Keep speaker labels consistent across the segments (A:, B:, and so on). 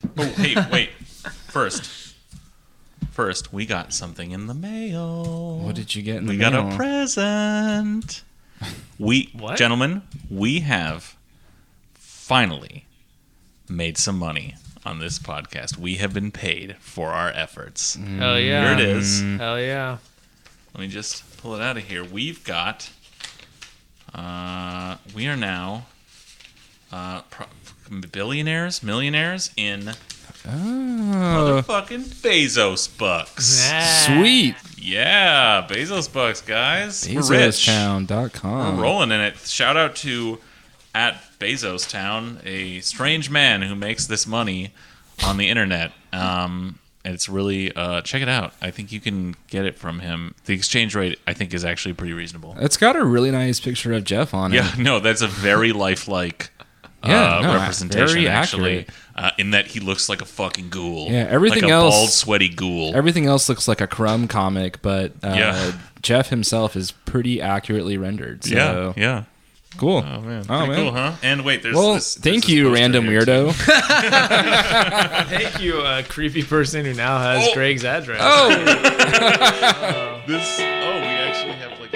A: Oh, hey, wait. First, we got something in the mail.
B: What did you get in the
A: mail?
B: mail?
A: We got a present. Gentlemen, we have finally made some money on this podcast. We have been paid for our efforts.
C: Hell yeah.
A: Here it is.
C: Hell yeah.
A: Let me just pull it out of here. We've got... we are now millionaires in motherfucking Bezos bucks.
B: Sweet.
A: Yeah, Bezos bucks, guys. We're rich.
B: BezosTown.com.
A: We're rolling in it. Shout out to at Bezos Town, a strange man who makes this money on the internet. It's really check it out. I think you can get it from him. The exchange rate, I think, is actually pretty reasonable.
B: It's got a really nice picture of Jeff on it.
A: Yeah, no, that's a very lifelike representation,
B: very
A: actually, in that he looks like a fucking ghoul.
B: Yeah, everything
A: like
B: else,
A: a bald, sweaty ghoul.
B: Everything else looks like a Crumb comic, but Jeff himself is pretty accurately rendered. So.
A: Yeah.
B: Cool.
A: Oh, man. Cool, huh? And wait, there's this.
B: Thank you, random weirdo.
C: Thank you, creepy person who now has Greg's address.
A: We actually have like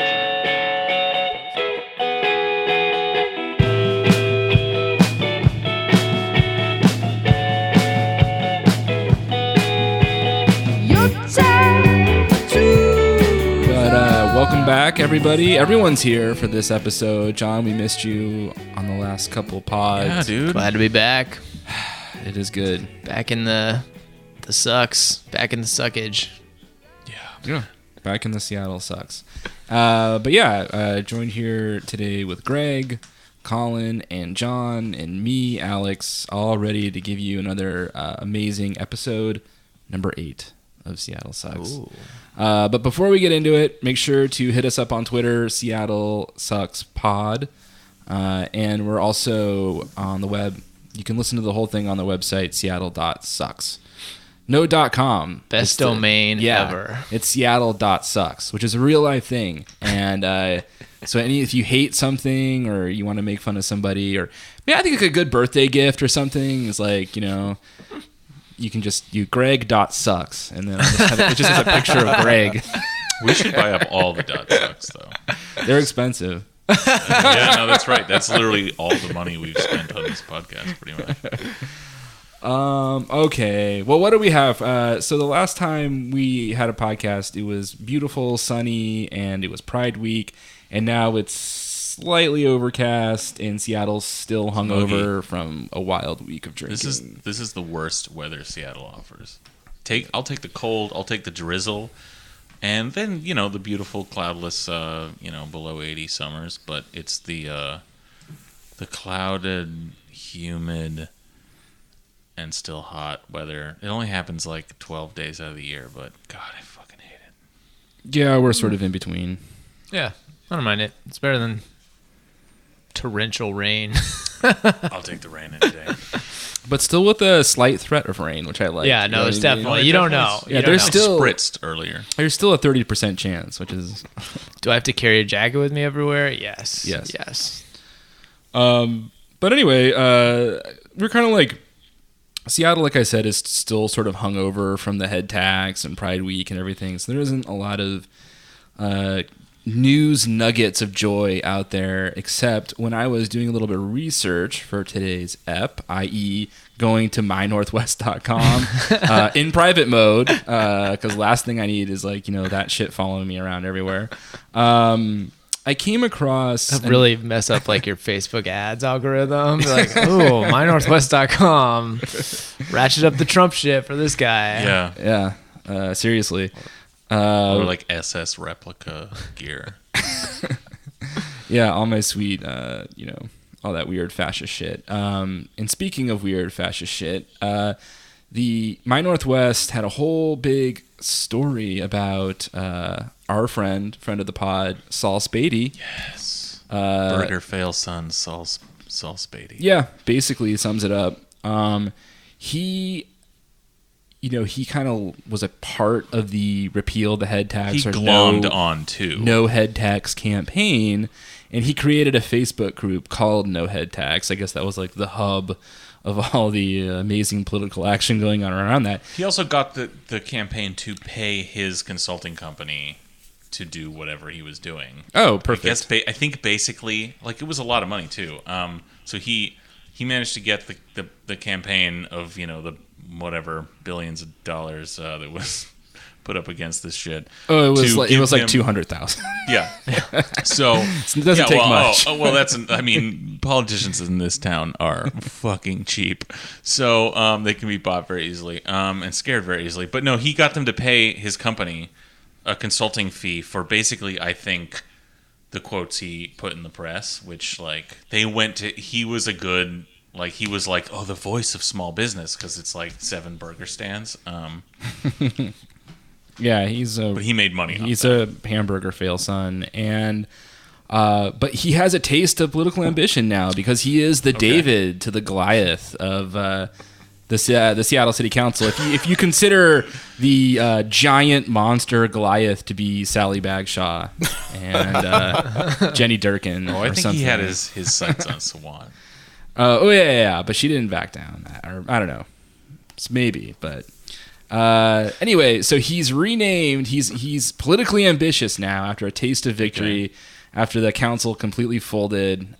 B: welcome back, everybody. Everyone's here for this episode. John, we missed you on the last couple pods.
A: Yeah, dude.
C: Glad to be back.
B: It is good.
C: Back in the sucks. Back in the suckage.
B: Yeah. Back in the Seattle sucks. Joined here today with Greg, Colin, and John, and me, Alex, all ready to give you another amazing episode, number 8 of Seattle Sucks. But before we get into it, make sure to hit us up on Twitter, Seattle Sucks Pod. And we're also on the web. You can listen to the whole thing on the website, seattle.sucks. No .com.
C: Best domain ever.
B: It's seattle.sucks, which is a real life thing. And if you hate something or you want to make fun of somebody, or I think a good birthday gift or something is like, you can just Greg.sucks, and then it just has a picture of Greg.
A: We should buy up all the .sucks though.
B: They're expensive.
A: Yeah, no, that's right. That's literally all the money we've spent on this podcast, pretty much.
B: Okay. Well, what do we have? So the last time we had a podcast, it was beautiful, sunny, and it was Pride Week, and now it's slightly overcast, and Seattle's still hungover from a wild week of drinking.
A: This is the worst weather Seattle offers. I'll take the cold, I'll take the drizzle, and then the beautiful cloudless below 80 summers. But it's the clouded, humid, and still hot weather. It only happens like 12 days out of the year, but God, I fucking hate it.
B: Yeah, we're sort of in between.
C: Yeah, I don't mind it. It's better than torrential rain.
A: I'll take the rain any day.
B: But still with a slight threat of rain, which I like.
C: Yeah, no, it's definitely. You don't know.
B: Yeah, there's still
A: spritzed earlier.
B: There's still a 30% chance, which is.
C: Do I have to carry a jacket with me everywhere? Yes.
B: But anyway, we're kind of like Seattle. Like I said, is still sort of hungover from the head tax and Pride Week and everything. So there isn't a lot of news nuggets of joy out there, except when I was doing a little bit of research for today's ep, i.e. going to mynorthwest.com in private mode, because last thing I need is that shit following me around everywhere. I came across
C: really mess up your Facebook ads algorithm. Like, oh, mynorthwest.com, ratchet up the Trump shit for this guy.
A: Yeah.
B: Seriously.
A: Or like SS replica gear.
B: Yeah, all my sweet, all that weird fascist shit. And speaking of weird fascist shit, the My Northwest had a whole big story about our friend of the pod, Sal Spady.
A: Yes. Burger Failson, Sal Spady.
B: Yeah, basically sums it up. He kind of was a part of the repeal the head tax.
A: He glommed on too.
B: No head tax campaign, and he created a Facebook group called No Head Tax. I guess that was the hub of all the amazing political action going on around that.
A: He also got the campaign to pay his consulting company to do whatever he was doing.
B: Oh, perfect.
A: I think basically, like, it was a lot of money too. So he managed to get the campaign of, you know, the whatever billions of dollars that was put up against this shit.
B: Oh, it was like 200,000.
A: Yeah. So
B: it doesn't take much.
A: Well, I mean, politicians in this town are fucking cheap, so they can be bought very easily and scared very easily. But no, he got them to pay his company a consulting fee for basically, I think, the quotes he put in the press, which, like, he was a good, like, he was like, oh, the voice of small business, because it's like 7 burger stands.
B: Yeah,
A: but he made money.
B: He's a hamburger Failson, and but he has a taste of political ambition now because he is the David to the Goliath of the Seattle City Council. If you consider the giant monster Goliath to be Sally Bagshaw and Jenny Durkin,
A: I think
B: something.
A: he had his sights on Swan.
B: Yeah, but she didn't back down. Or I don't know, maybe, but. Anyway, so he's renamed. He's politically ambitious now after a taste of victory, after the council completely folded.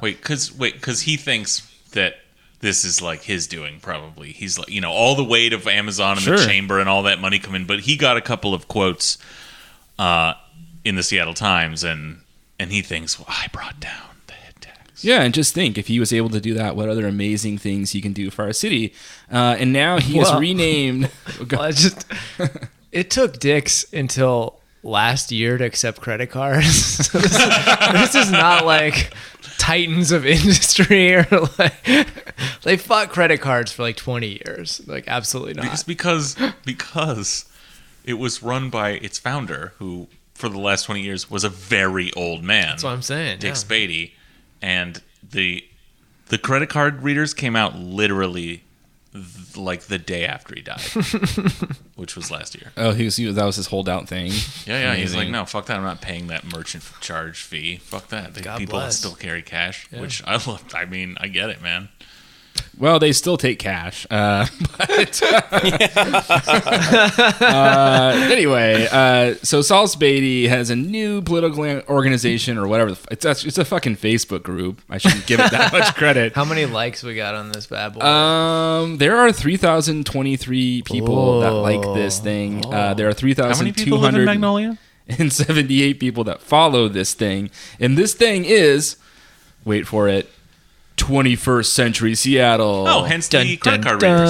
A: Because he thinks that this is like his doing. Probably he's like, you know, all the weight of Amazon and the chamber and all that money come in. But he got a couple of quotes in the Seattle Times, and he thinks, well, I brought down.
B: Yeah, and just think, if he was able to do that, what other amazing things he can do for our city. And now he is renamed...
C: It took Dick's until last year to accept credit cards. So this is not like titans of industry or like... They fought credit cards for like 20 years. Like, absolutely not.
A: Because it was run by its founder, who, for the last 20 years, was a very old man.
C: That's what I'm saying.
A: Dick Spady. And the credit card readers came out literally like the day after he died, which was last year.
B: Oh, that was his holdout thing.
A: Yeah. Amazing. He's like, no, fuck that. I'm not paying that merchant charge fee. Fuck that. People still carry cash, which I love. I mean, I get it, man.
B: Well, they still take cash. But anyway, so Sal Spady has a new political organization or whatever. It's a fucking Facebook group. I shouldn't give it that much credit.
C: How many likes we got on this bad boy?
B: There are 3,023 people that like this thing. There are 3,278 people that follow this thing. And this thing is, wait for it, 21st Century Seattle.
A: Oh, hence the credit card readers.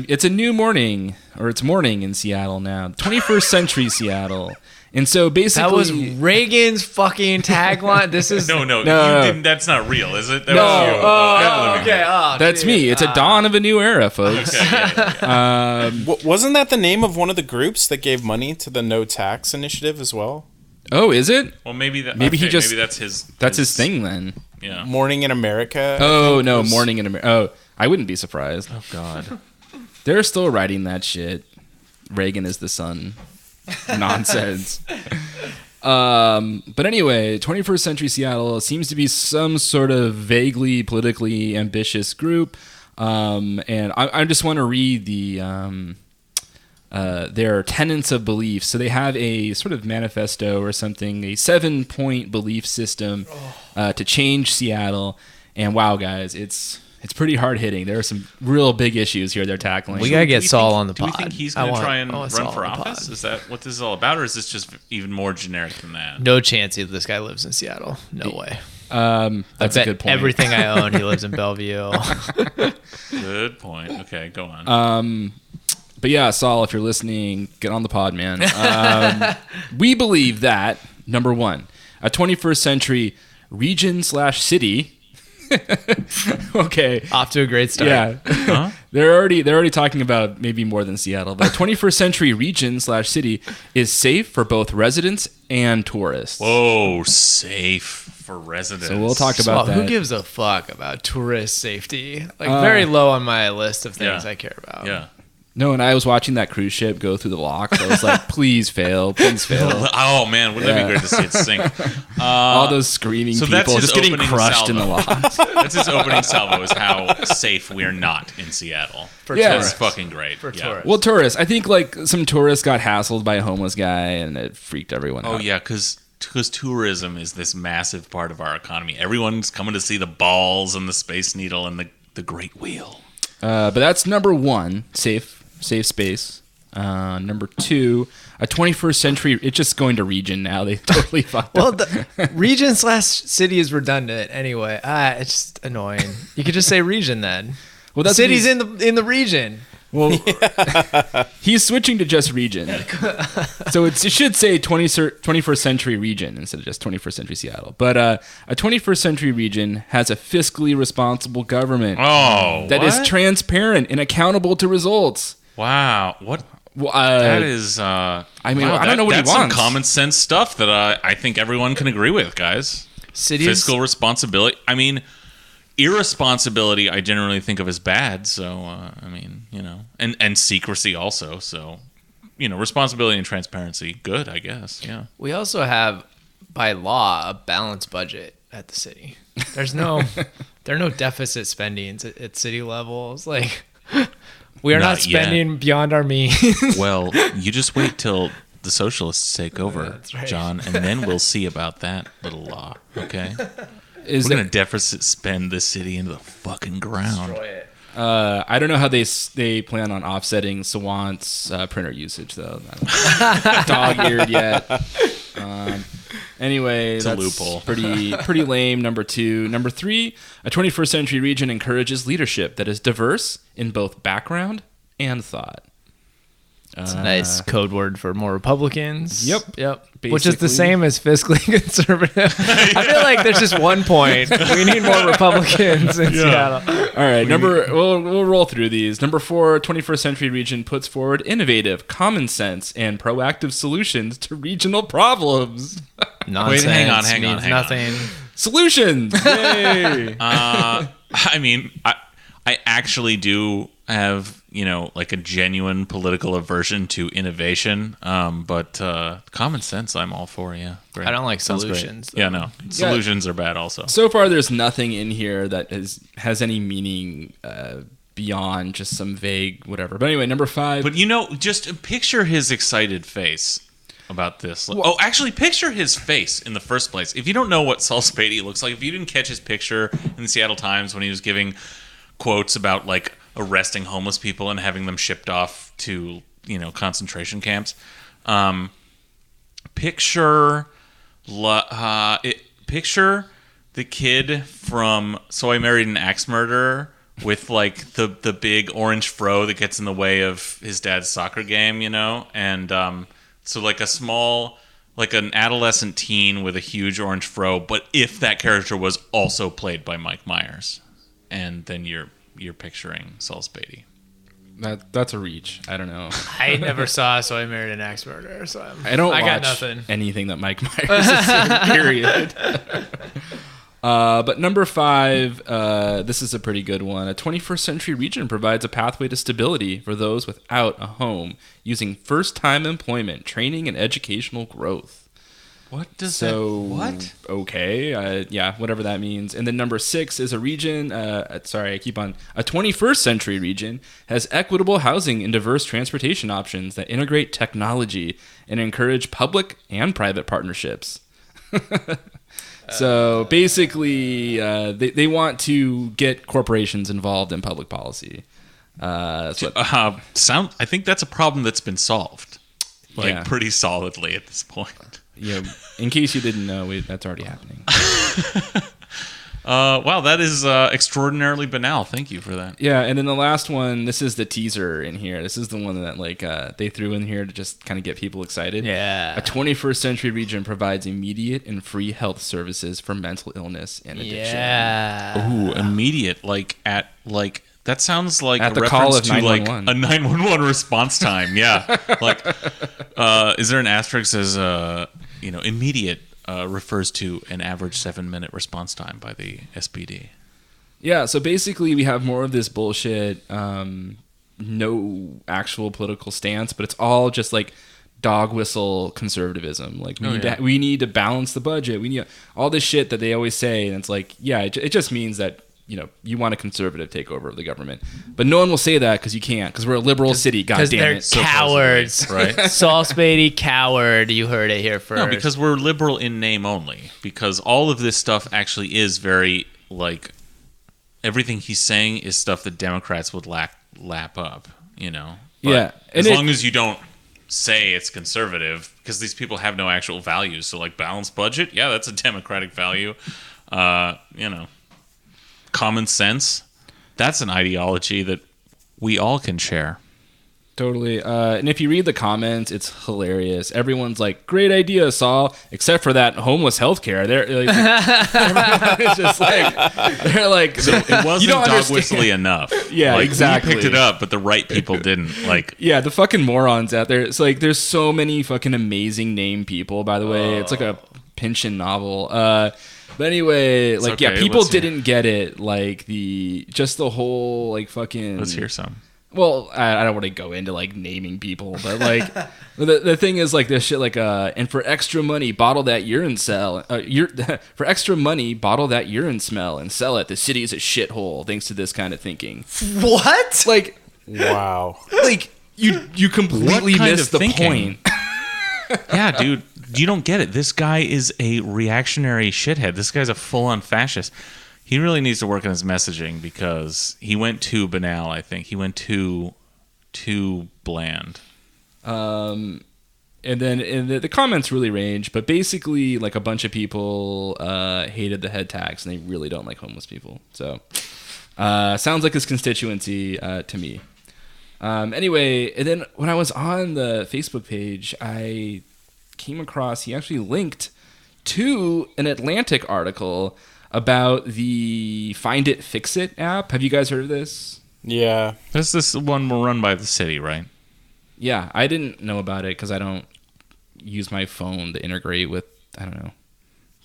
B: It's a new morning, or it's morning in Seattle now. 21st Century Seattle. And so basically...
C: That was Reagan's fucking tagline. This is...
A: No. You didn't, that's not real, is it? That was you.
C: Okay.
B: That's me. It's a dawn of a new era, folks.
A: Okay.
D: Wasn't that the name of one of the groups that gave money to the No Tax Initiative as well?
B: Oh, is it?
A: Well, maybe that's his
B: thing then.
A: Yeah.
D: Morning in America.
B: Oh no, Morning in America. Oh, I wouldn't be surprised.
A: Oh God,
B: they're still writing that shit. Reagan is the sun. Nonsense. But anyway, 21st Century Seattle seems to be some sort of vaguely politically ambitious group, and I just want to read their tenets of belief. So they have a sort of manifesto or something, a 7-point belief system to change Seattle. And wow, guys, it's pretty hard hitting. There are some real big issues here they're tackling.
C: We gotta get Saul on the pod.
A: Do we think he's going to try and run for office? Is that what this is all about, or is this just even more generic than that?
C: No chance this guy lives in Seattle. No way.
B: That's a good point.
C: Everything I own, he lives in Bellevue.
A: Good point. Okay, go on.
B: But yeah, Saul, if you're listening, get on the pod, man. We believe that, number one, a 21st century region/city. Okay,
C: off to a great start.
B: Yeah, huh? They're already talking about maybe more than Seattle. But 21st century region/city is safe for both residents and tourists.
A: Whoa, safe for residents.
B: So we'll talk about that.
C: Who gives a fuck about tourist safety? Like very low on my list of things I care about.
A: Yeah.
B: No, and I was watching that cruise ship go through the locks. I was like, please fail, please fail.
A: Oh man, wouldn't that be great to see it sink?
B: All those screaming
A: so that's
B: people
A: his
B: just getting
A: opening
B: crushed in the
A: salvo.
B: locks.
A: That's his opening salvo, is how safe we're not in Seattle.
B: Yeah.
A: It's fucking great.
C: For
A: yeah.
C: tourists.
B: Well, tourists. I think like some tourists got hassled by a homeless guy, and it freaked everyone out.
A: Oh yeah, because tourism is this massive part of our economy. Everyone's coming to see the balls and the Space Needle and the Great Wheel.
B: But that's number one, safe space. Number two, a 21st century. It's just going to region now. They totally fucked
C: Well,
B: up.
C: the region / city is redundant anyway. It's just annoying. You could just say region then.
B: Well, that's
C: City's in the region.
B: Well, he's switching to just region. So it should say 21st century region instead of just 21st century Seattle. But a 21st century region has a fiscally responsible government that is transparent and accountable to results.
A: Wow. What?
B: Well,
A: That is.
B: I mean, I don't know what he
A: that's
B: wants.
A: some common sense stuff that I think everyone can agree with, guys.
C: Cities.
A: Fiscal responsibility. I mean, irresponsibility I generally think of as bad. So, I mean, and secrecy also. So, responsibility and transparency, good, I guess. Yeah.
C: We also have, by law, a balanced budget at the city. There are no deficit spendings at city levels. Like, we are not spending beyond our means.
A: Well, you just wait till the socialists take over,
C: That's right.
A: John, and then we'll see about that little law. Okay,
B: Is
A: we're
B: that-
A: gonna deficit spend this city into the fucking ground.
B: I don't know how they plan on offsetting Sawant's printer usage though. Dog-eared yet. Anyway,
A: a
B: that's
A: loophole.
B: pretty lame. Number two. Number three, a 21st century region encourages leadership that is diverse in both background and thought.
C: It's a nice code word for more Republicans.
B: Yep.
C: Which is the
B: Basically.
C: same as fiscally conservative. I feel like there's just one point. We need more Republicans in Seattle.
B: All right, we'll roll through these. Number four, 21st century region puts forward innovative, common sense, and proactive solutions to regional problems.
C: Nonsense.
A: hang on, hang
C: means
A: on.
C: nothing.
B: Solutions! Yay!
A: I mean, I actually do have, like a genuine political aversion to innovation. But common sense, I'm all for. Yeah, great.
C: I don't like
A: Sounds great.
C: solutions, though.
A: Yeah, no, solutions are bad. Also,
B: So far, there's nothing in here that has any meaning beyond just some vague whatever. But anyway, number five.
A: but just picture his excited face about this. Actually, picture his face in the first place. If you don't know what Sal Spady looks like, if you didn't catch his picture in the Seattle Times when he was giving quotes about like arresting homeless people and having them shipped off to concentration camps, picture the kid from So I Married an Axe Murderer with like the big orange fro that gets in the way of his dad's soccer game, and so like an adolescent teen with a huge orange fro, but if that character was also played by Mike Myers, and then you're picturing Sal Spady.
B: That's a reach. I don't know.
C: I never saw So I Married an Axe Murderer, so
B: I don't
C: I got
B: watch
C: nothing.
B: anything that Mike Myers is in, period. But number five, this is a pretty good one. A 21st century region provides a pathway to stability for those without a home using first-time employment, training, and educational growth.
A: What does
B: What? Okay, yeah, whatever that means. And then number six is a region. A 21st century region has equitable housing and diverse transportation options that integrate technology and encourage public and private partnerships. So basically, they want to get corporations involved in public policy. That's what,
A: I think that's a problem that's been solved,
B: Yeah.
A: pretty solidly at this point.
B: in case you didn't know, that's already happening.
A: Wow, that is extraordinarily banal. Thank you for that.
B: Yeah, and then the last one, this is the teaser in here. This is the one that they threw in here to just kind of get people excited.
C: Yeah.
B: A 21st century region provides immediate and free health services for mental illness and addiction.
C: Yeah.
A: Ooh, immediate, that sounds like
B: At
A: a
B: the call
A: reference
B: of
A: to like
B: 911.
A: a 911 response time. Yeah, is there an asterisk that says immediate refers to an average 7-minute response time by the SPD?
B: Yeah, so basically we have more of this bullshit no actual political stance, but it's all just like dog whistle conservatism. Like we need to balance the budget. We need all this shit that they always say, and it's like, yeah, it just means that you want a conservative takeover of the government, but no one will say that because you can't, because we're a liberal city. God damn it,
C: they're cowards,
A: right?
C: Sal Spady, coward. You heard it here first.
A: No, because we're liberal in name only. Because all of this stuff actually is very like everything he's saying is stuff that Democrats would lap up. But
B: yeah,
A: as long as you don't say it's conservative, because these people have no actual values. So like balanced budget, yeah, that's a Democratic value. Common sense, that's an ideology that we all can share.
B: Totally. And if you read the comments, it's hilarious. Everyone's like, great idea, Saul, except for that homeless healthcare. They're like, it's just like, they're like,
A: so it wasn't dog whistly enough.
B: Yeah,
A: like,
B: exactly.
A: We picked it up, but the right people didn't. Like,
B: yeah, the fucking morons out there. It's like, there's so many fucking amazing name people, by the way. It's like a Pynchon novel. But anyway, like, okay, yeah, people didn't get it. Like, the whole, like, fucking...
A: Let's hear some.
B: Well, I don't want to go into, like, naming people, but, like, the thing is, like, this shit, like, and for extra money, bottle that urine smell and sell it. The city is a shithole, thanks to this kind of thinking.
C: What?
B: Like...
D: Wow.
B: Like, you completely missed the point.
A: Yeah, dude. You don't get it. This guy is a reactionary shithead. This guy's a full-on fascist. He really needs to work on his messaging because he went too banal, I think. He went too bland.
B: And then the comments really range, but basically, like, a bunch of people hated the head tax, and they really don't like homeless people. So, sounds like his constituency to me. Anyway, and then when I was on the Facebook page, I came across, he actually linked to an Atlantic article about the Find It, Fix It app. Have you guys heard of this?
D: Yeah.
A: This is one run by the city, right?
B: Yeah, I didn't know about it because I don't use my phone to integrate with, I don't know.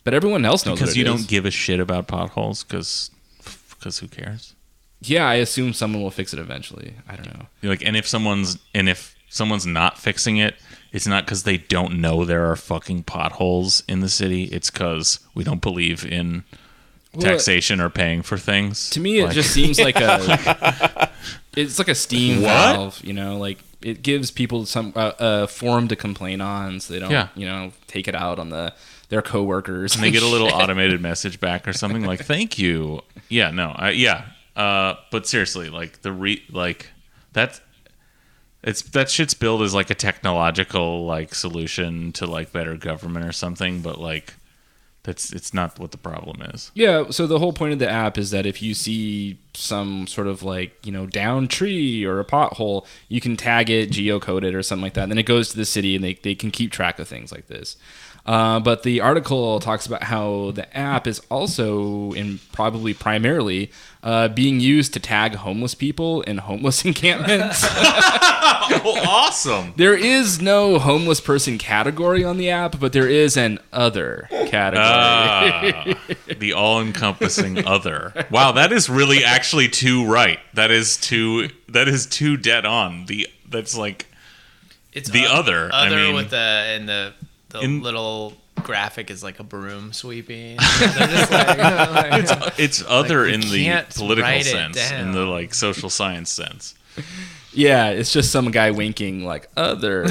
B: But everyone else knows
A: because you don't give a shit about potholes because who cares?
B: Yeah, I assume someone will fix it eventually. I don't know.
A: Like, and if someone's not fixing it, it's not because they don't know there are fucking potholes in the city. It's because we don't believe in taxation or paying for things.
B: To me, it just seems like it's like a steam valve. Like it gives people some a forum to complain on, so they don't take it out on their coworkers,
A: and they get a little automated message back or something like "Thank you." Yeah, no, but seriously, like that shit's billed as like a technological like solution to like better government or something, but like it's not what the problem is.
B: Yeah, so the whole point of the app is that if you see some sort of like, down tree or a pothole, you can tag it, geocode it or something like that. And then it goes to the city and they can keep track of things like this. But the article talks about how the app is also, and probably primarily, being used to tag homeless people in homeless encampments.
A: Awesome.
B: There is no homeless person category on the app, but there is an other category.
A: The all-encompassing other. Wow, that is really actually too right. That is too dead on. That's like it's the other.
C: Other with the little graphic is like a broom sweeping. They're just like,
A: it's other in the political sense, in the like social science sense.
B: Yeah, it's just some guy winking like other.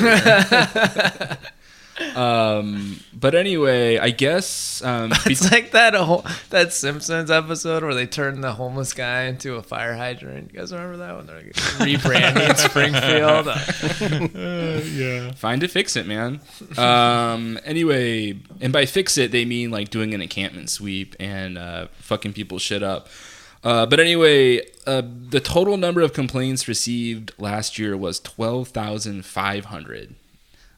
B: But anyway, I guess
C: it's like that Simpsons episode where they turn the homeless guy into a fire hydrant. You guys remember that one? They're like rebranding Springfield.
B: Yeah. Find it, fix it, man. Anyway, and by fix it, they mean like doing an encampment sweep and fucking people's shit up. But anyway, the total number of complaints received last year was 12,500.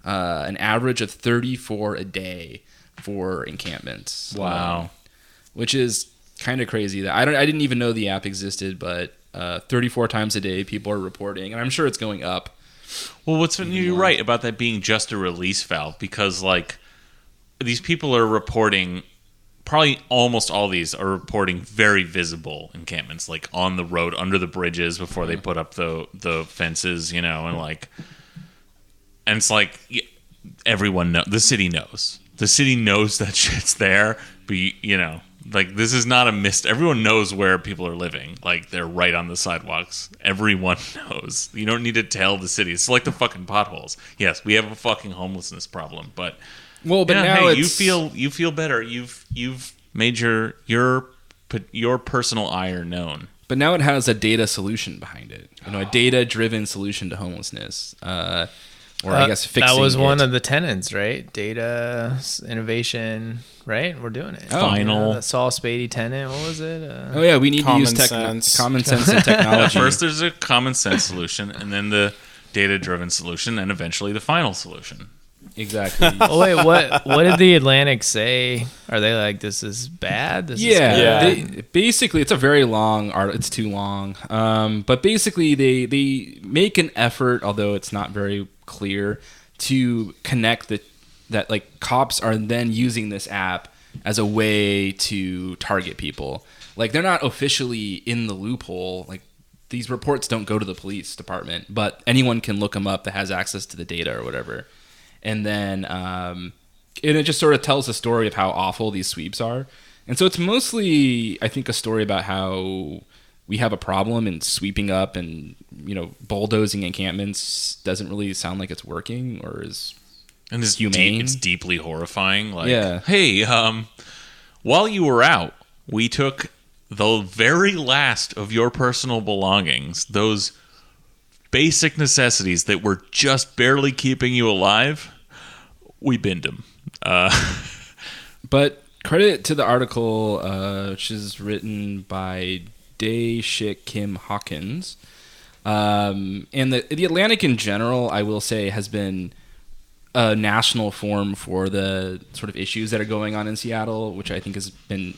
B: An average of 34 a day for encampments.
A: Wow.
B: Which is kind of crazy. I didn't even know the app existed, but 34 times a day people are reporting, and I'm sure it's going up.
A: Well, you're right about that being just a release valve, because like these people are reporting probably almost all these are reporting very visible encampments, like on the road, under the bridges before they put up the fences, and it's like everyone the city knows. The city knows that shit's there, but like this is not a mist. Everyone knows where people are living. Like they're right on the sidewalks. Everyone knows. You don't need to tell the city. It's like the fucking potholes. Yes, we have a fucking homelessness problem, but
B: now
A: hey, you feel better. You've made your personal ire known.
B: But now it has a data solution behind it. A data-driven solution to homelessness. Or I guess fixing
C: that was one
B: it.
C: of the tenets, right? Data innovation, right? We're doing it.
A: Final
C: the Sal Spady tenet. What was it?
B: We need to use common sense and technology.
A: First, there's a common sense solution, and then the data-driven solution, and eventually the final solution.
B: Exactly.
C: Oh wait, what did the Atlantic say? Are they like, this is bad? This is good?
B: Basically, it's a very long art. It's too long. But basically, they make an effort, although it's not very clear, to connect that like cops are then using this app as a way to target people. Like they're not officially in the loophole. Like these reports don't go to the police department, but anyone can look them up that has access to the data or whatever. And then and it just sort of tells the story of how awful these sweeps are. And so it's mostly, I think, a story about how we have a problem in sweeping up and, bulldozing encampments doesn't really sound like it's working or is humane.
A: It's deeply horrifying. Like,
B: yeah.
A: Hey, while you were out, we took the very last of your personal belongings, those basic necessities that were just barely keeping you alive. We binned them.
B: But credit to the article, which is written by Dae-Shik Kim Hawkins. And the Atlantic in general, I will say, has been a national forum for the sort of issues that are going on in Seattle, which I think has been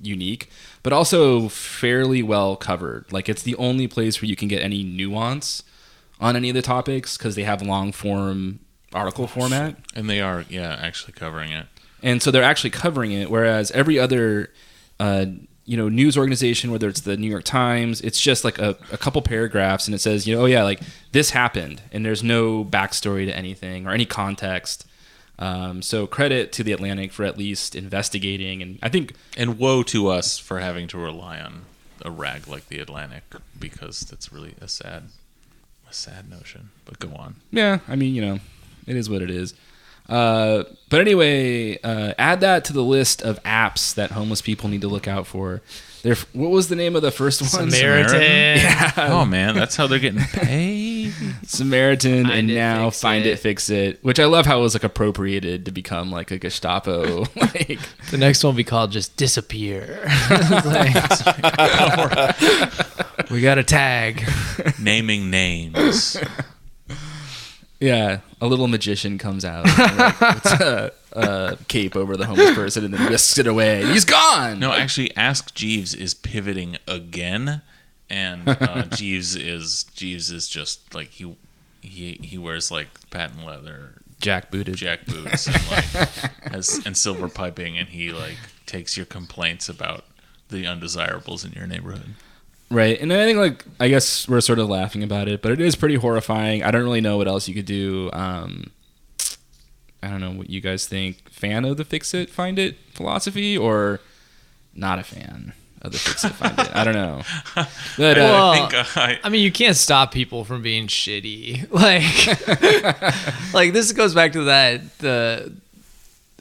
B: unique, but also fairly well covered. Like it's the only place where you can get any nuance on any of the topics because they have long form article format.
A: And they are, actually covering it.
B: And so they're actually covering it, whereas every other news organization, whether it's the New York Times, it's just like a couple paragraphs and it says, like this happened and there's no backstory to anything or any context. So credit to the Atlantic for at least investigating, and I think...
A: And woe to us for having to rely on a rag like the Atlantic, because that's really a sad notion. But go on.
B: Yeah, I mean, it is what it is. But anyway, add that to the list of apps that homeless people need to look out for. What was the name of the first one?
C: Samaritan.
B: Yeah.
A: Oh man, that's how they're getting paid.
B: Samaritan, and now Find It, Fix It, which I love how it was like appropriated to become like a Gestapo. Like
C: the next one will be called just Disappear. We got a tag.
A: Naming names.
B: Yeah, a little magician comes out and puts a cape over the homeless person and then whisks it away. He's gone!
A: No, actually, Ask Jeeves is pivoting again, and Jeeves is just like he wears like patent leather
B: jack boots
A: and silver piping, and he like takes your complaints about the undesirables in your neighborhood.
B: Right, and I guess we're sort of laughing about it, but it is pretty horrifying. I don't really know what else you could do. I don't know what you guys think. Fan of the Fix It, Find It philosophy, or not a fan of the Fix It, Find It? I don't know. But,
C: I mean, you can't stop people from being shitty. Like this goes back to the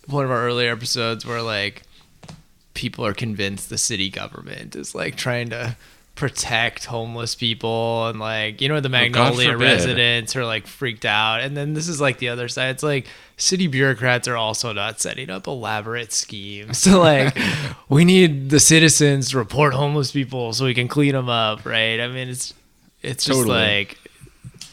C: one of our earlier episodes where like people are convinced the city government is like trying to protect homeless people, and like the Magnolia residents are like freaked out, and then this is like the other side. It's like city bureaucrats are also not setting up elaborate schemes. So like we need the citizens to report homeless people so we can clean them up, right? I mean, it's just totally. Like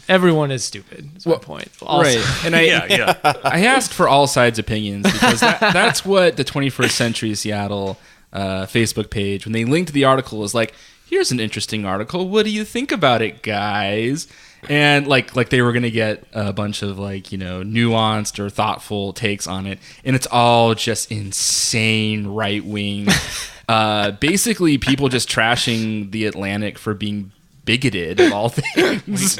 C: everyone is stupid. That's my point. Also.
B: Right, and I asked for all sides' opinions because that's what the 21st Century Seattle Facebook page, when they linked the article, is like, here's an interesting article. What do you think about it, guys? And like they were gonna get a bunch of nuanced or thoughtful takes on it, and it's all just insane right wing. Basically, people just trashing the Atlantic for being bigoted of all things.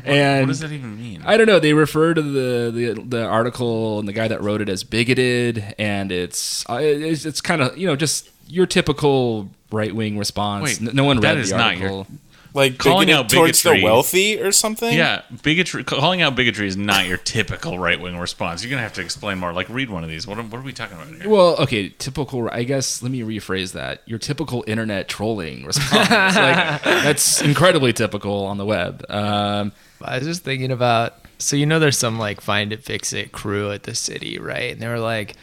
A: And what does that even mean?
B: I don't know. They refer to the article and the guy that wrote it as bigoted, and it's kind of just your typical right wing response.
A: Wait,
B: no one read
A: that is
B: the
A: not
B: article.
D: Like
A: calling
D: bigoted
A: out
D: towards
A: bigotry.
D: the wealthy or something?
A: Yeah, calling out bigotry is not your typical right-wing response. You're going to have to explain more. Like, read one of these. What are we talking about here?
B: Well, okay, typical. I guess let me rephrase that. Your typical internet trolling response. That's incredibly typical on the web.
C: I was just thinking about, so there's some like find it, fix it crew at the city, right? And they were like,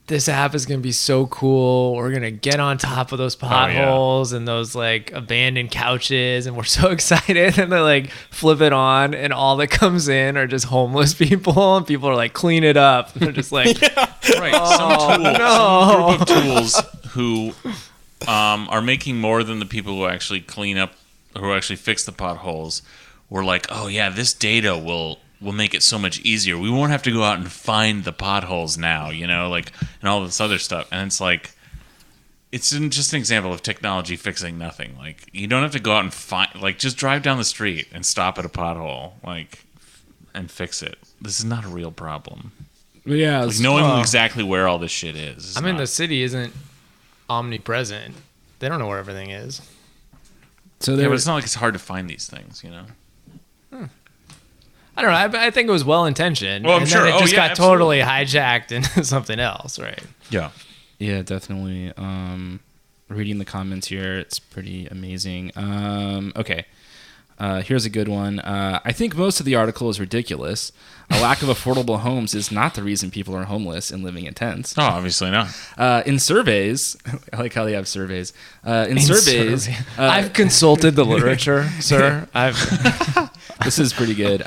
C: this app is going to be so cool. We're going to get on top of those potholes and those like abandoned couches. And we're so excited. And they like flip it on and all that comes in are just homeless people. And people are like, clean it up. And they're just like,
A: right. Some group of tools who are making more than the people who actually clean up, who actually fix the potholes. We're like, oh yeah, this data will make it so much easier. We won't have to go out and find the potholes now, and all this other stuff. And it's like, it's just an example of technology fixing nothing. Like, you don't have to go out and find, like, just drive down the street and stop at a pothole, like, and fix it. This is not a real problem.
B: Yeah,
A: like, knowing exactly where all this shit is
C: I mean, the city isn't omnipresent. They don't know where everything is.
B: So
A: but it's not like it's hard to find these things,
C: I don't know. I think it was well intentioned.
A: Well, I'm sure.
C: Then it just got
A: absolutely.
C: totally hijacked into something else, right?
A: Yeah.
B: Yeah, definitely. Reading the comments here, it's pretty amazing. Okay. Here's a good one. I think most of the article is ridiculous. A lack of affordable homes is not the reason people are homeless and living in tents.
A: Oh, obviously not.
B: In surveys, I like how they have surveys. In surveys,
C: I've consulted the literature, sir.
B: This is pretty good.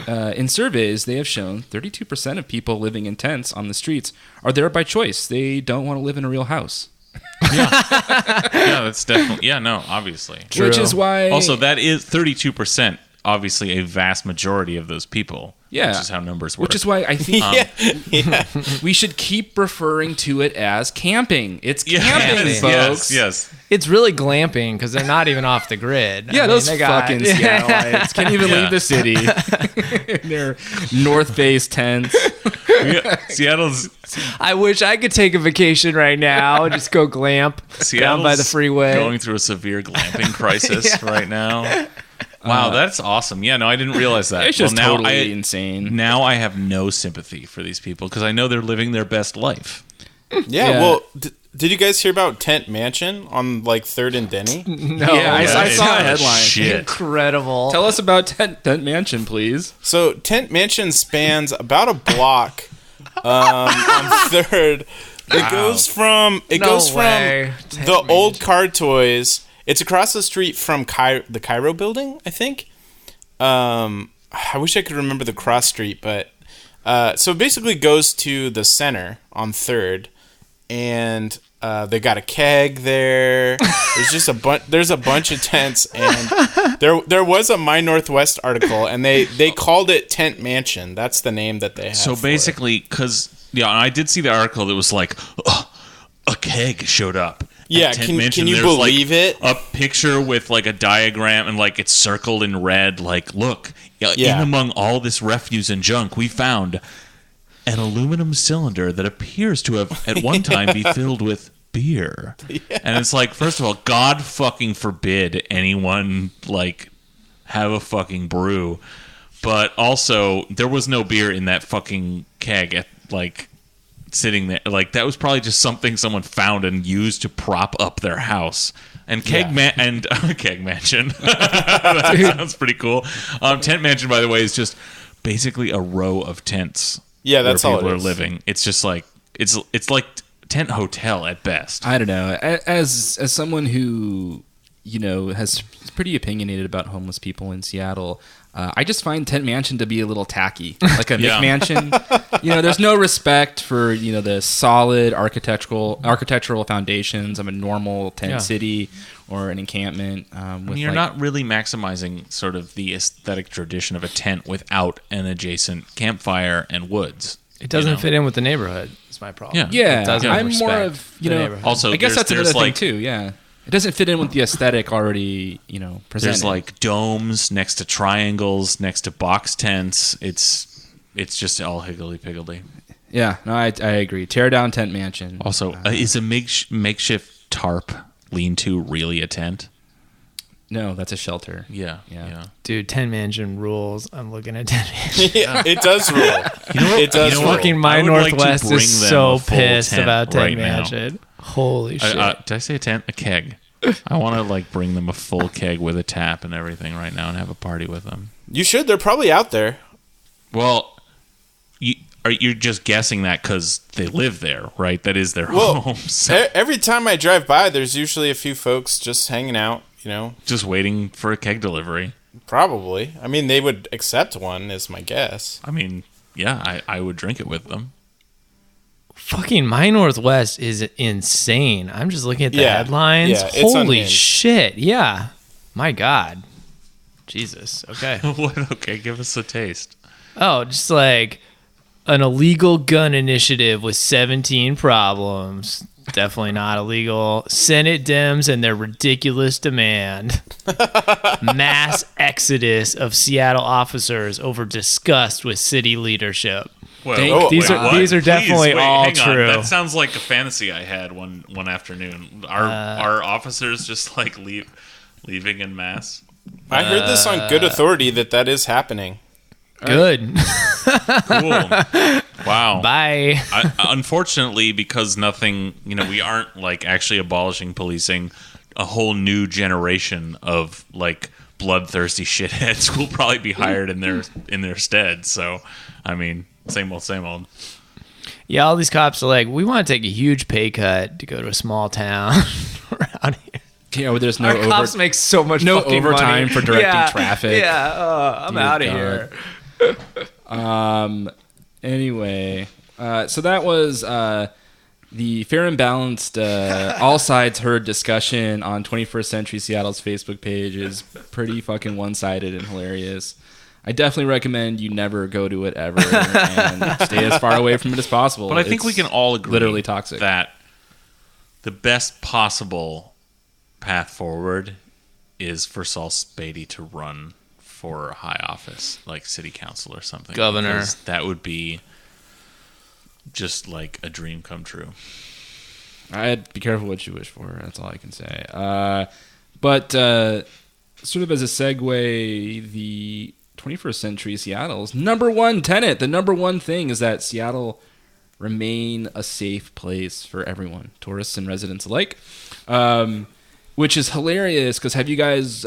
B: In surveys, they have shown 32% of people living in tents on the streets are there by choice. They don't want to live in a real house.
A: Yeah, that's definitely obviously.
C: True.
B: Which is why
A: also that is 32%. Obviously, a vast majority of those people.
B: Yeah,
A: which is how numbers work.
B: Which is why I think we should keep referring to it as camping. It's camping, folks.
A: Yes.
C: It's really glamping because they're not even off the grid.
B: Yeah, those fucking Seattleites can't even leave the city. They're North Face tents.
A: Seattle's.
C: I wish I could take a vacation right now and just go glamp down by the freeway.
A: Going through a severe glamping crisis right now. Wow, that's awesome. Yeah, no, I didn't realize that.
B: It's just totally insane.
A: Now I have no sympathy for these people because I know they're living their best life.
D: Yeah. Well, did you guys hear about Tent Mansion on like 3rd and Denny?
C: No.
B: Yeah, I saw a headline.
A: Shit.
C: Incredible.
B: Tell us about Tent Mansion, please.
D: So Tent Mansion spans about a block on 3rd. It goes from the old car toys. It's across the street from the Cairo building, I think. I wish I could remember the cross street, but so it basically goes to the center on 3rd, and they got a keg there. There's just there's a bunch of tents, and there was a My Northwest article, and they called it Tent Mansion. That's the name that they have.
A: So basically, because I did see the article that was like, a keg showed up.
D: Yeah, can you believe it?
A: A picture with like a diagram and like it's circled in red. Like, look, in among all this refuse and junk, we found an aluminum cylinder that appears to have at one time be filled with beer. Yeah. And it's like, first of all, God fucking forbid anyone like have a fucking brew. But also, there was no beer in that fucking keg at like sitting there. Like, that was probably just something someone found and used to prop up their house. And keg mansion. That sounds pretty cool. Tent mansion, by the way, is just basically a row of tents.
D: Yeah, that's
A: where
D: all
A: people
D: it
A: are
D: is.
A: living. It's just like it's like tent hotel at best.
B: I don't know. As someone who is pretty opinionated about homeless people in Seattle. I just find Tent Mansion to be a little tacky, like a McMansion. There's no respect for the solid architectural foundations of a normal tent city or an encampment.
A: You're not really maximizing sort of the aesthetic tradition of a tent without an adjacent campfire and woods.
C: It doesn't fit in with the neighborhood. Is my problem.
B: Yeah,
C: it doesn't
B: I'm more
C: respect
B: of
C: the neighborhood.
A: Also,
B: I guess that's another thing
A: like,
B: too. Yeah. It doesn't fit in with the aesthetic already, presented.
A: There's like domes next to triangles, next to box tents. It's just all higgledy-piggledy.
B: Yeah, no, I agree. Tear down Tent Mansion.
A: Also, is a makeshift tarp lean-to really a tent?
B: No, that's a shelter.
A: Yeah.
C: Dude, Tent Mansion rules. I'm looking at Tent Mansion.
D: Yeah, it does rule. It does rule.
C: Fucking My Northwest is so pissed about Tent
A: right
C: Mansion.
A: Now.
C: Holy shit.
A: Did I say a tent? A keg. I want to bring them a full keg with a tap and everything right now and have a party with them.
D: You should. They're probably out there.
A: Well, you're just guessing that because they live there, right? That is their home. So.
D: Every time I drive by, there's usually a few folks just hanging out,
A: Just waiting for a keg delivery.
D: Probably. I mean, they would accept one, is my guess.
A: I mean, yeah, I would drink it with them.
C: Fucking My Northwest is insane. I'm just looking at the headlines.
D: Yeah, it's
C: Holy
D: unhinged.
C: shit. Yeah. My God. Jesus. Okay.
A: Okay, give us a taste.
C: Oh, just like an illegal gun initiative with 17 problems. Definitely not illegal. Senate Dems and their ridiculous demand. Mass exodus of Seattle officers over disgust with city leadership.
A: Well,
C: these are definitely all true.
A: That sounds like a fantasy I had one afternoon. Are officers just leaving en masse?
D: I heard this on good authority that is happening.
C: Good.
A: Cool. Wow.
C: Bye.
A: Unfortunately, because nothing, we aren't actually abolishing policing. A whole new generation of bloodthirsty shitheads will probably be hired in their stead. So, I mean, same old.
C: Yeah, all these cops are like, we want to take a huge pay cut to go to a small town around here.
B: There's no
C: cops make so much
B: no
C: fucking
B: overtime
C: money.
B: for directing traffic.
C: Yeah, I'm out of here.
B: Anyway, so that was the fair and balanced, all sides heard discussion on 21st Century Seattle's Facebook page is pretty fucking one-sided and hilarious. I definitely recommend you never go to it ever and stay as far away from it as possible.
A: But I think we can all agree
B: literally toxic.
A: That the best possible path forward is for Sal Spady to run for a high office, like city council or something.
C: Governor.
A: Because that would be just like a dream come true.
B: I'd be careful what you wish for. That's all I can say. But sort of as a segue, the 21st Century Seattle's number one tenet, the number one thing is that Seattle remain a safe place for everyone, tourists and residents alike, which is hilarious because have you guys,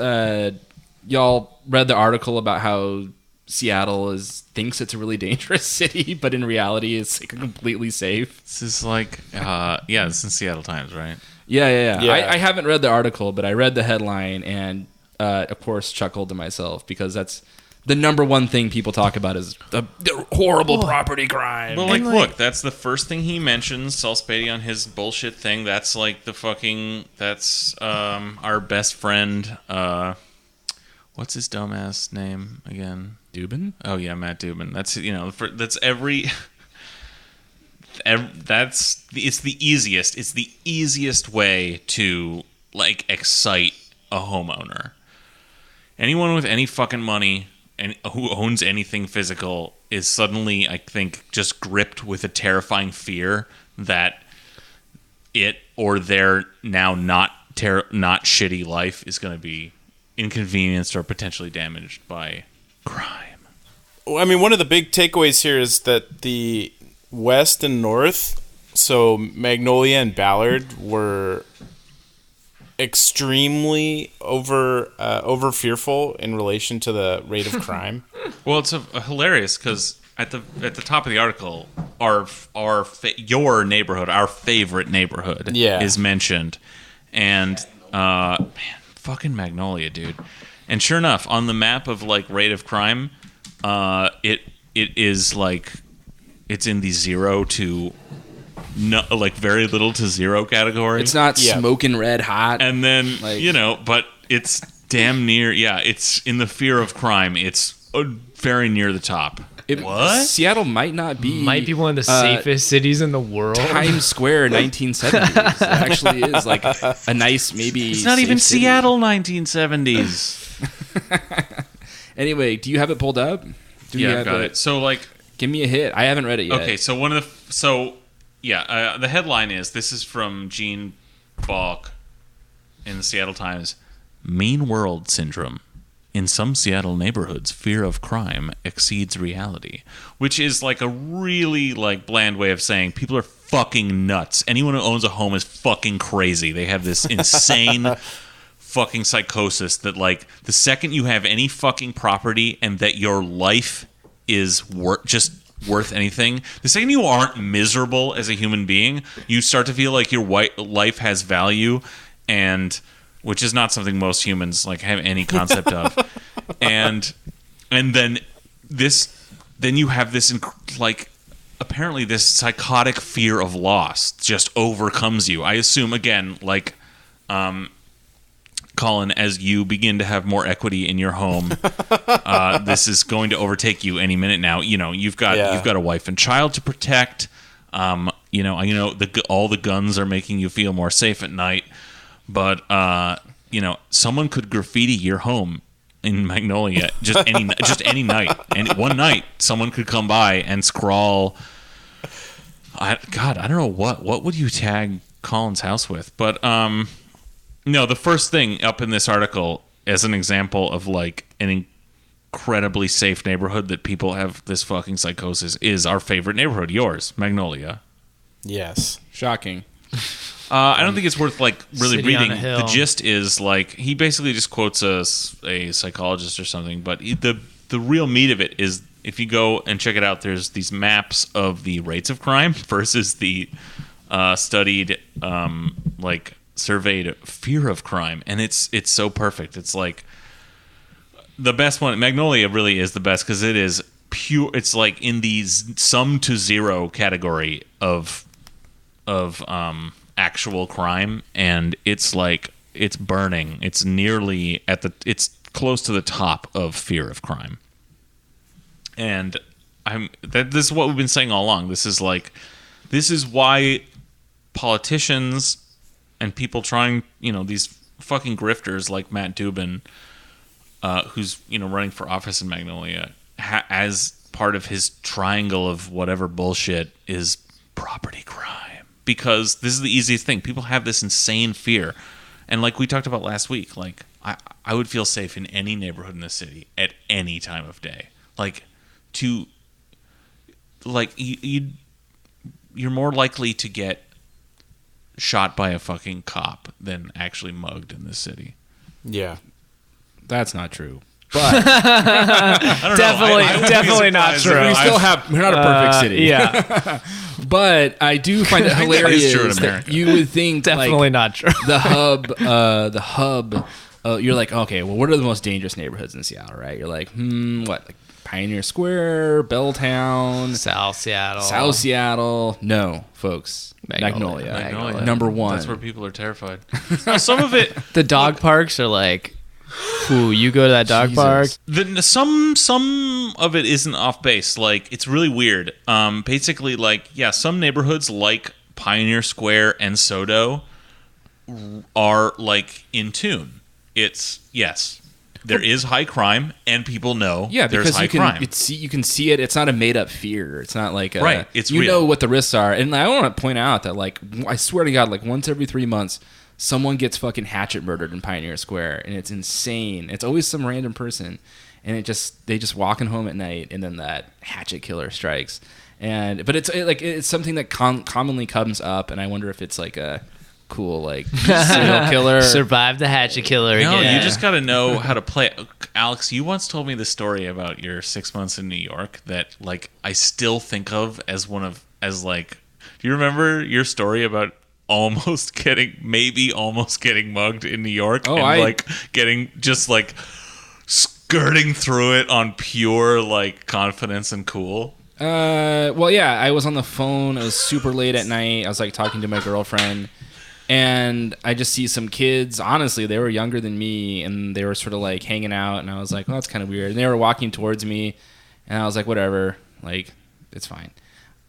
B: y'all read the article about how Seattle thinks it's a really dangerous city, but in reality it's completely safe?
A: This is it's in Seattle Times, right?
B: Yeah. I haven't read the article, but I read the headline and, of course, chuckled to myself because that's the number one thing people talk about is the horrible property crime.
A: Well, look, that's the first thing he mentions, Sal Spady on his bullshit thing. That's that's our best friend. What's his dumbass name again?
B: Dubin?
A: Oh yeah, Matt Dubin. That's it's the easiest. It's the easiest way to excite a homeowner. Anyone with any fucking money and who owns anything physical is suddenly, I think, just gripped with a terrifying fear that it or their now not shitty life is going to be inconvenienced or potentially damaged by crime.
D: Well, I mean, one of the big takeaways here is that the west and north, so Magnolia and Ballard, were extremely over fearful in relation to the rate of crime.
A: Well, it's hilarious because at the top of the article, your neighborhood, our favorite neighborhood, is mentioned, and fucking Magnolia, dude. And sure enough, on the map of like rate of crime, it is like it's in the 0 to no, like very little to 0 category.
B: It's not smoking red hot.
A: And then but it's damn near. Yeah, it's in the fear of crime. It's very near the top. What?
B: Seattle might be
C: one of the safest cities in the world.
B: Times Square 1970s. It actually is like a nice maybe.
A: It's not even city. Seattle 1970s.
B: Anyway, do you have it pulled up?
A: I've got it. So like,
B: give me a hit. I haven't read it yet.
A: Okay, so the headline is, this is from Gene Balk in the Seattle Times. Mean World Syndrome. In some Seattle neighborhoods, fear of crime exceeds reality, which is like a really like bland way of saying people are fucking nuts. Anyone who owns a home is fucking crazy. They have this insane fucking psychosis that like the second you have any fucking property and that your life is worth anything, the second you aren't miserable as a human being, you start to feel like your life has value, and which is not something most humans like have any concept of. And then you have this like apparently this psychotic fear of loss just overcomes you. I assume again, like Colin, as you begin to have more equity in your home, this is going to overtake you any minute now. You know, you've got a wife and child to protect. All the guns are making you feel more safe at night. But someone could graffiti your home in Magnolia just any night, and one night someone could come by and scrawl. I don't know what would you tag Colin's house with, but no, the first thing up in this article as an example of like an incredibly safe neighborhood that people have this fucking psychosis is our favorite neighborhood, yours, Magnolia.
D: Yes,
B: shocking.
A: I don't think it's worth like really
C: City on
A: reading.
C: a hill.
A: The gist is like he basically just quotes a psychologist or something, but the real meat of it is if you go and check it out, there's these maps of the rates of crime versus the studied surveyed fear of crime, and it's so perfect. It's like the best one. Magnolia really is the best because it is pure. It's like in the sum to 0 category of actual crime, and it's like it's burning. It's nearly it's close to the top of fear of crime. And this is what we've been saying all along. This is why politicians and people trying, these fucking grifters like Matt Dubin, who's running for office in Magnolia, as part of his triangle of whatever bullshit is property crime. Because this is the easiest thing. People have this insane fear. And like we talked about last week, like I would feel safe in any neighborhood in the city at any time of day. You're more likely to get shot by a fucking cop than actually mugged in this city.
D: Yeah.
B: That's not true. But
A: I don't know.
C: Definitely not true.
B: We're not a perfect city.
C: Yeah.
B: But I do find it hilarious
A: true in
B: that
A: America.
B: you would think
C: Definitely
B: like,
C: not true.
B: the hub. You're like, okay, well, what are the most dangerous neighborhoods in Seattle, right? You're like, like Pioneer Square, Belltown,
C: South Seattle.
B: South Seattle. No, folks,
C: Magnolia.
B: Number one.
A: That's where people are terrified. Now, some of it,
C: The dog parks are like, ooh, you go to that dog park.
A: some of it isn't off base. Like it's really weird. Basically, like some neighborhoods like Pioneer Square and Sodo are like in tune. It's there is high crime, and people know there's high crime.
B: You can see it. It's not a made up fear. It's not like
A: right. It's
B: you
A: real.
B: know what the risks are. And I want to point out that like I swear to God, like once every 3 months, someone gets fucking hatchet murdered in Pioneer Square, and it's insane. It's always some random person, and they just walking home at night, and then that hatchet killer strikes. But it's something that commonly comes up, and I wonder if it's like a cool like serial killer.
C: Survive the hatchet killer
A: No,
C: again.
A: you just got to know how to play. Alex, you once told me the story about your 6 months in New York that like I still think of as do you remember your story about almost getting mugged in New York,
B: Oh,
A: and skirting through it on pure like confidence and cool.
B: Well, yeah, I was on the phone. It was super late at night. I was like talking to my girlfriend, and I just see some kids. Honestly, they were younger than me, and they were sort of like hanging out. And I was like, "Well, that's kind of weird." And they were walking towards me, and I was like, "Whatever, like it's fine."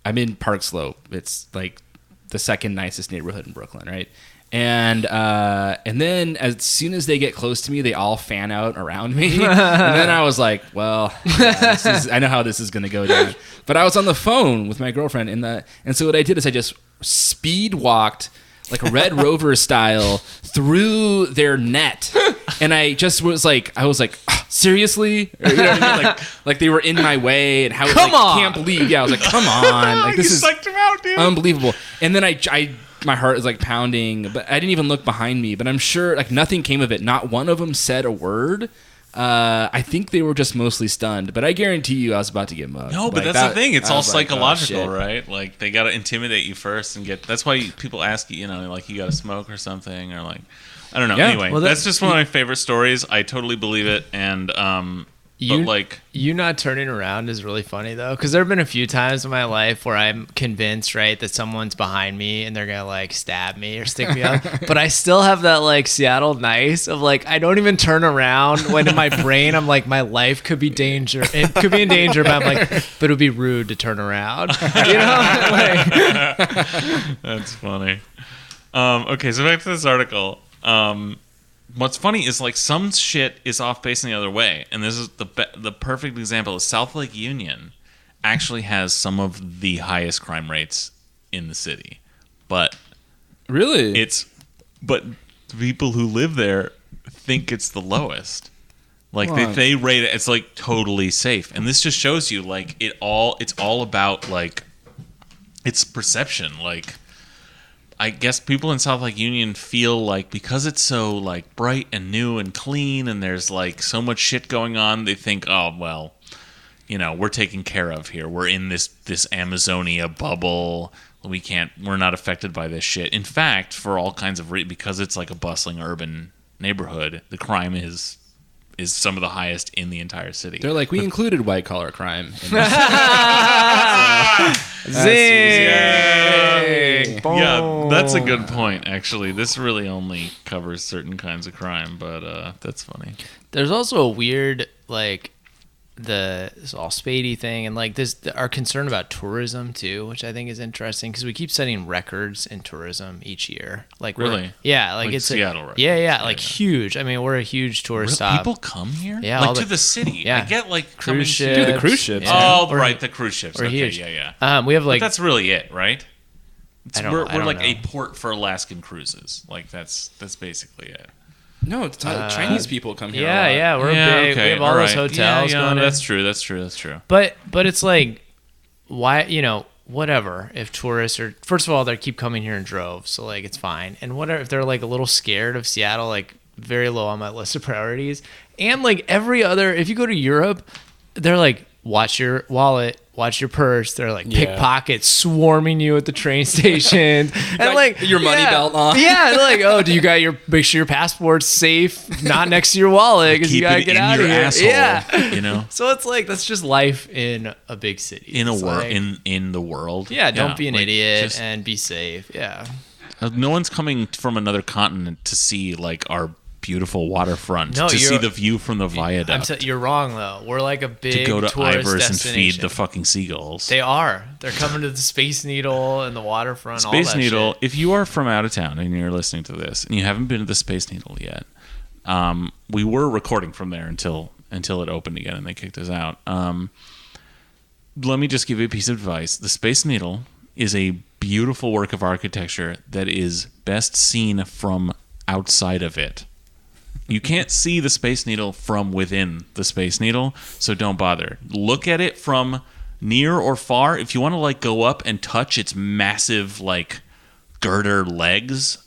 B: I'm in Park Slope. It's like the second nicest neighborhood in Brooklyn, right? And then as soon as they get close to me, they all fan out around me. And then I was like, well, yeah, I know how this is going to go down. But I was on the phone with my girlfriend, and so what I did is I just speed walked like a Red Rover style through their net. And I just was like, seriously? Or, you know what I mean? Like they were in my way, and how
C: Come on.
B: can't believe. Yeah, I was like, come on. Like this is
A: psyched him out, dude.
B: unbelievable. And then I my heart is like pounding, but I didn't even look behind me. But I'm sure like nothing came of it. Not one of them said a word. I think they were just mostly stunned. But I guarantee you, I was about to get mugged.
A: No, but
B: Like,
A: that's the thing. It's
B: I
A: all
B: was like, oh,
A: psychological,
B: shit.
A: right? Like they got to intimidate you first and get. That's why people ask you, like you got to smoke or something, or like I don't know.
B: Yeah.
A: Anyway,
C: Well,
A: that's just one of my favorite stories. I totally believe it, and
C: You not turning around is really funny though, because there have been a few times in my life where I'm convinced, right, that someone's behind me and they're gonna like stab me or stick me up, but I still have that like Seattle nice of like I don't even turn around when in my brain I'm like my life could be in danger, but I'm like, but it would be rude to turn around, you know? Like,
A: that's funny. Okay, so back to this article. What's funny is like some shit is off base in the other way, and this is the perfect example. Is South Lake Union actually has some of the highest crime rates in the city, but
B: Really?
A: but people who live there think it's the lowest. Like
B: Wow.
A: they rate it, it's like totally safe, and this just shows you like it's all about like it's perception. Like I guess people in South Lake Union feel like because it's so like bright and new and clean and there's like so much shit going on, they think, oh well, we're taken care of here. We're in this Amazonia bubble. We're not affected by this shit. In fact, for all kinds of because it's like a bustling urban neighborhood, the crime is some of the highest in the entire city.
B: They're like, we included white collar crime. In this.
C: zing! Boom.
A: Yeah, that's a good point, actually. This really only covers certain kinds of crime, but that's funny.
C: There's also a weird like the Sal Spady thing, and like this our concern about tourism too, which I think is interesting because we keep setting records in tourism each year. Like
A: Really?
C: yeah, like
A: Like
C: it's
A: Seattle records.
C: yeah, like huge. I mean, we're a huge tourist stop.
A: People come here?
C: Yeah,
A: like
C: all
A: to
C: the-
A: the city.
C: yeah.
A: I get like coming
C: Cruise
A: to-
C: ships.
B: Dude, the cruise ships.
C: Yeah.
A: Oh, right, the cruise ships.
C: We're
A: Okay,
C: huge.
A: yeah.
C: We have like
A: But that's really it, right?
C: I don't-
A: We're
C: I don't
A: like a
C: know.
A: port for Alaskan cruises. Like that's basically it.
B: No, it's Chinese people come here.
C: yeah, we're big. We have all those hotels going in.
A: That's true.
C: But it's like, why, whatever. If tourists are, first of all, they keep coming here in droves, so like it's fine. And whatever, if they're like a little scared of Seattle, like very low on my list of priorities. And like every other, if you go to Europe, they're like, watch your wallet, watch your purse. They're like pickpockets swarming you at the train stations, and like
B: your money belt on.
C: Yeah, they're like, oh, do you got make sure your passport's safe, not next to your wallet, because you
A: Keep
C: gotta
A: it
C: get
A: in
C: out
A: your
C: of here.
A: asshole.
C: Yeah, so it's like that's just life in a big city.
A: in a
C: It's
A: world
C: like,
A: in the world.
C: yeah, don't be an
A: like,
C: idiot
A: just-
C: and be safe. Yeah,
A: no one's coming from another continent to see like our beautiful waterfront,
C: No,
A: to see
C: you're-
A: the view from the viaduct,
C: you're wrong though. We're like a big
A: to go to
C: tourist
A: Ivers and
C: destination.
A: feed the fucking seagulls.
C: They are. They're coming to the Space Needle and the waterfront. all
A: Space
C: that
A: Needle.
C: shit.
A: If you are from out of town and you're listening to this and you haven't been to the Space Needle yet, we were recording from there until it opened again and they kicked us out. Let me just give you a piece of advice. The Space Needle is a beautiful work of architecture that is best seen from outside of it. You can't see the Space Needle from within the Space Needle, so don't bother. Look at it from near or far. If you want to like go up and touch its massive like girder legs,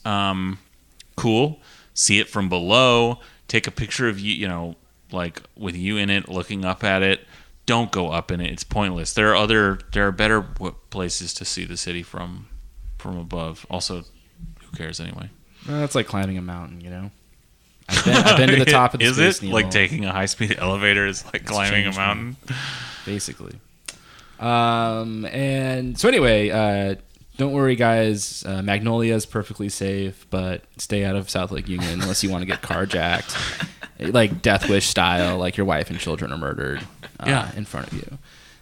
A: cool. See it from below. Take a picture of you, like with you in it, looking up at it. Don't go up in it. It's pointless. There are better places to see the city from above. Also, cares anyway?
B: It's like climbing a mountain, you know. I've been to the top of the
A: Is
B: Space
A: it
B: Needle.
A: like taking a high-speed elevator is like climbing a
B: changed
A: mountain?
B: Basically. And so anyway, don't worry, guys. Magnolia is perfectly safe, but stay out of South Lake Union unless you want to get carjacked, like Death Wish style, like your wife and children are murdered in front of you.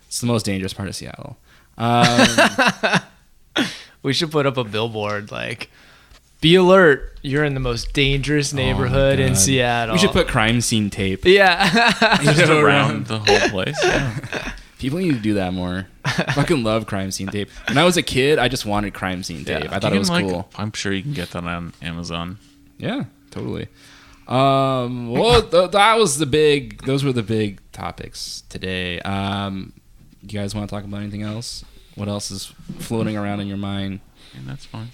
B: It's the most dangerous part of Seattle.
C: We should put up a billboard like, be alert, you're in the most dangerous neighborhood in Seattle.
B: We should put crime scene tape.
C: Yeah.
A: Just around the whole place. Yeah.
B: People need to do that more. I fucking love crime scene tape. When I was a kid, I just wanted crime scene tape. I thought it was cool.
A: I'm sure you can get that on Amazon.
B: Yeah, totally. Well, those were the big topics today. You guys want to talk about anything else? What else is floating around in your mind?
A: Yeah, that's fine.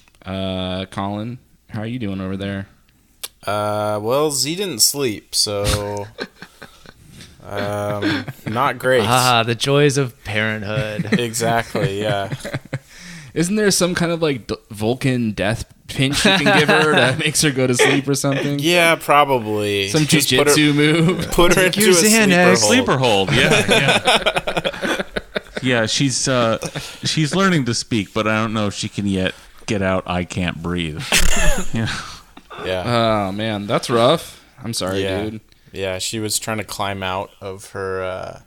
B: Colin, how are you doing over there?
D: Well, Z didn't sleep, so not great.
C: The joys of parenthood.
D: Exactly, yeah.
B: Isn't there some kind of like Vulcan death pinch you can give her that makes her go to sleep or something?
D: Yeah, probably.
B: Some
D: Just
B: jiu-jitsu move.
D: Put her into a sleeper hold.
A: Yeah. Yeah, she's learning to speak, but I don't know if she can yet get out I can't breathe. Yeah.
B: Oh man, that's rough. I'm sorry, dude.
D: Yeah, she was trying to climb out of her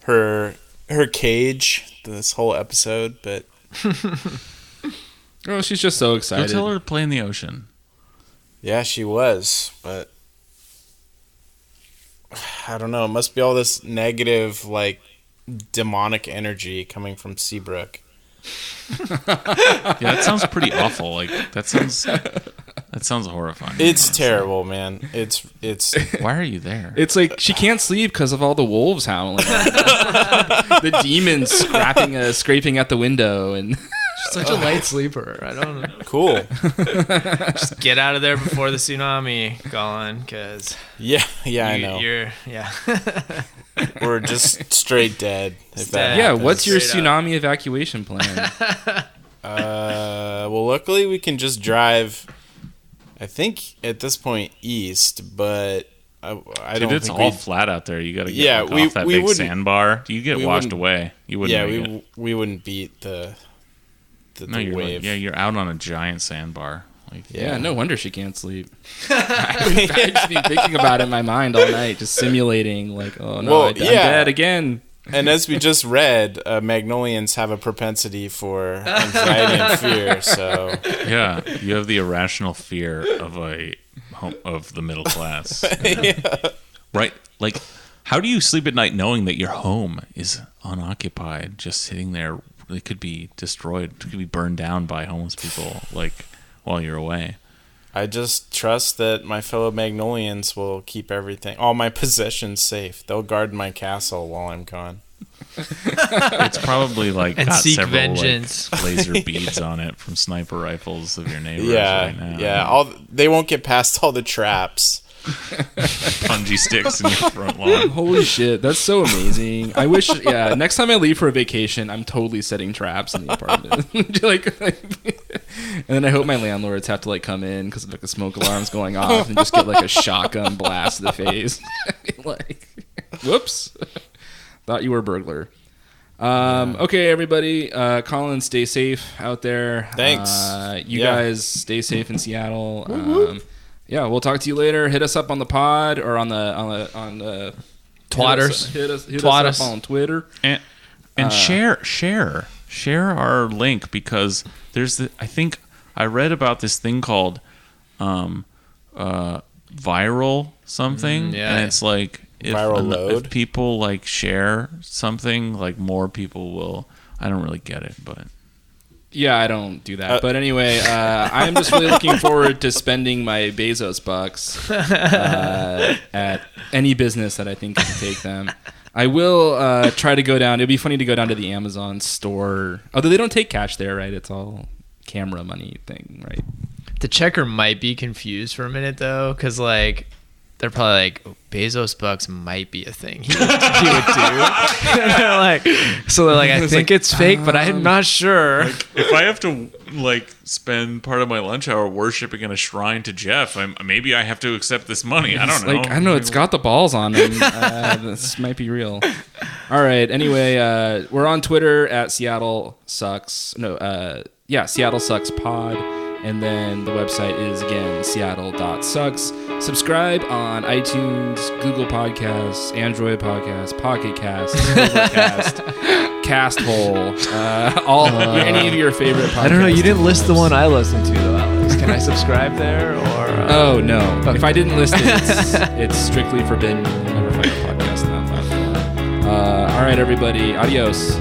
D: her cage this whole episode, but
B: Oh, she's just so
A: Go
B: excited.
A: tell her to play in the ocean.
D: yeah, she was, but I don't know, it must be all this negative like demonic energy coming from Seabrook.
A: Yeah, that sounds pretty awful. Like that sounds horrifying.
D: It's
A: honestly.
D: terrible, man. It's
A: Why are you there?
B: It's like she can't sleep because of all the wolves howling. The demons scraping at the window, and
C: Such a light sleeper. I don't know.
D: cool.
C: Just get out of there before the tsunami, Colin, because
D: Yeah, I know.
C: Yeah.
D: We're just straight dead. If that
C: Yeah,
B: yeah.
D: happens.
B: What's your
C: Straight
B: tsunami evacuation plan?
D: Well, luckily we can just drive. I think at this point east, but I
A: Dude,
D: don't
A: it's
D: think
A: all flat out there. You got to get
D: Yeah,
A: off that
D: we
A: big
D: wouldn't-
A: sandbar. You get
D: we
A: washed
D: wouldn't-
A: away. You wouldn't. make it.
D: we wouldn't beat the wave.
A: You're out on a giant sandbar. Like,
B: Yeah, no wonder she can't sleep. I've just been thinking about it in my mind all night, just simulating, like, oh no,
D: Well,
B: I'm dead again.
D: And as we just read, Magnolians have a propensity for anxiety and fear. So
A: yeah, you have the irrational fear of of the middle class. Right? Like, how do you sleep at night knowing that your home is unoccupied, just sitting there? It could be destroyed. It could be burned down by homeless people, like, while you're away.
D: I just trust that my fellow Magnolians will keep everything, all my possessions safe. They'll guard my castle while I'm gone.
A: It's probably like
C: And
A: got
C: seek
A: several
C: vengeance.
A: like, laser beads on it from sniper rifles of your neighbors
D: Yeah,
A: right now.
D: yeah. They won't get past all the traps.
A: Bungee sticks in your front lawn.
B: Holy shit, that's so amazing. I wish, next time I leave for a vacation, I'm totally setting traps in the apartment. And then I hope my landlords have to like come in because like the smoke alarm's going off and just get like a shotgun blast to the face. Like, whoops. Thought you were a burglar. Okay, everybody. Colin, stay safe out there.
D: Thanks.
B: You guys stay safe in Seattle. Yeah, we'll talk to you later. Hit us up on the pod or on the
C: Twatters.
B: Hit us
C: Twat
B: up
C: us.
B: on Twitter.
A: And share our link, because there's I think I read about this thing called viral something,
C: yeah.
A: and it's like if people like share something, like more people will. I don't really get it, but
B: Yeah, I don't do that. But anyway, I'm just really looking forward to spending my Bezos bucks at any business that I think can take them. I will try to go down. It'd be funny to go down to the Amazon store. Although they don't take cash there, right? It's all camera money thing, right?
C: The checker might be confused for a minute though, because like they're probably like, Bezos bucks might be a thing he would do. And they're like, I think it's fake, but I'm not sure.
A: if I have to like spend part of my lunch hour worshiping in a shrine to Jeff. Maybe I have to accept this money. I don't know.
B: Like, I don't know. It's got the balls on him. This might be real. All right. Anyway, we're on Twitter at Seattle Sucks. Seattle Sucks Pod. And then the website is, again, seattle.sucks. Subscribe on iTunes, Google Podcasts, Android Podcasts, Pocket Cast, Overcast, Casthole, any of your favorite podcasts.
C: I don't know. You didn't list the one I listened to, though, Alex. Can I subscribe there? Or
B: Oh, no. Okay. If I didn't list it, it's strictly forbidden. You'll never find a podcast on that platform. All right, everybody. Adios.